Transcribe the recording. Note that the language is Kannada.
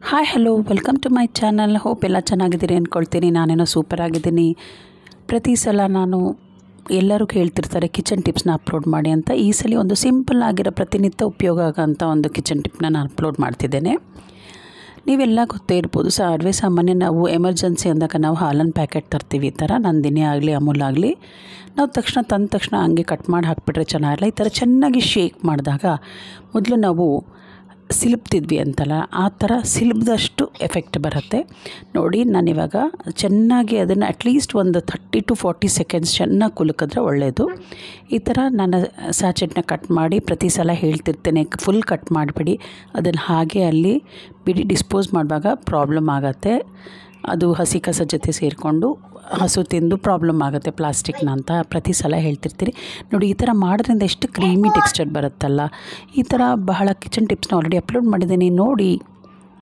Hi hello welcome to my channel. Hope ಎಲ್ಲ ಚೆನ್ನಾಗಿದ್ದೀರಿ ಅಂದ್ಕೊಳ್ತೀನಿ. ನಾನೇನೋ ಸೂಪರ್ ಆಗಿದ್ದೀನಿ. ಪ್ರತಿ ಸಲ ನಾನು ಎಲ್ಲರೂ ಕೇಳ್ತಿರ್ತಾರೆ ಕಿಚನ್ ಟಿಪ್ಸ್ನ ಅಪ್ಲೋಡ್ ಮಾಡಿ ಅಂತ. ಈ ಸಲ ಒಂದು ಸಿಂಪಲ್ ಆಗಿರೋ ಪ್ರತಿನಿತ್ಯ ಉಪಯೋಗ ಆಗೋಂಥ ಒಂದು ಕಿಚನ್ ಟಿಪ್ನ ನಾನು ಅಪ್ಲೋಡ್ ಮಾಡ್ತಿದ್ದೇನೆ. ನೀವೆಲ್ಲ ಗೊತ್ತೇ ಇರ್ಬೋದು, ಸರ್ವೇ ಸಾಮಾನ್ಯ ನಾವು ಎಮರ್ಜೆನ್ಸಿ ಅಂದಾಗ ನಾವು ಹಾಲನ್ನು ಪ್ಯಾಕೆಟ್ ತರ್ತೀವಿ. ಈ ಥರ ನಂದಿನಿ ಆಗಲಿ ಅಮೂಲ್ ಆಗಲಿ ನಾವು ತಂದ ತಕ್ಷಣ ಹಂಗೆ ಕಟ್ ಮಾಡಿ ಹಾಕಿಬಿಟ್ರೆ ಚೆನ್ನಾಗಿರಲ್ಲ. ಈ ಥರ ಚೆನ್ನಾಗಿ ಶೇಕ್ ಮಾಡಿದಾಗ ಮೊದಲು ನಾವು ಸಿಲುಪ್ತಿದ್ವಿ ಅಂತಲ್ಲ, ಆ ಥರ ಸಿಲುಬ್ದಷ್ಟು ಎಫೆಕ್ಟ್ ಬರುತ್ತೆ. ನೋಡಿ, ನಾನಿವಾಗ ಚೆನ್ನಾಗಿ ಅದನ್ನು ಅಟ್ಲೀಸ್ಟ್ ಒಂದು 30 to 40 ಸೆಕೆಂಡ್ಸ್ ಚೆನ್ನಾಗಿ ಕುಲುಕಿದ್ರೆ ಒಳ್ಳೆಯದು. ಈ ಥರ ನಾನು ಸ್ಯಾಚೆಟ್ನ ಕಟ್ ಮಾಡಿ ಪ್ರತಿ ಸಲ ಹೇಳ್ತಿರ್ತೇನೆ, ಫುಲ್ ಕಟ್ ಮಾಡಿಬಿಡಿ, ಅದನ್ನು ಹಾಗೆ ಅಲ್ಲಿ ಬಿಡಿ. ಡಿಸ್ಪೋಸ್ ಮಾಡುವಾಗ ಪ್ರಾಬ್ಲಮ್ ಆಗುತ್ತೆ, ಅದು ಹಸಿ ಕಸ ಜೊತೆ ಸೇರಿಕೊಂಡು ಹಸು ತಿಂದು ಪ್ರಾಬ್ಲಮ್ ಆಗುತ್ತೆ ಪ್ಲಾಸ್ಟಿಕ್ನ ಅಂತ ಪ್ರತಿ ಸಲ ಹೇಳ್ತಿರ್ತೀರಿ. ನೋಡಿ, ಈ ಥರ ಮಾಡೋದ್ರಿಂದ ಎಷ್ಟು ಕ್ರೀಮಿ ಟೆಕ್ಸ್ಚರ್ ಬರುತ್ತಲ್ಲ. ಈ ಥರ ಬಹಳ ಕಿಚನ್ ಟಿಪ್ಸ್ನ ಆಲ್ರೆಡಿ ಅಪ್ಲೋಡ್ ಮಾಡಿದ್ದೀನಿ, ನೋಡಿ.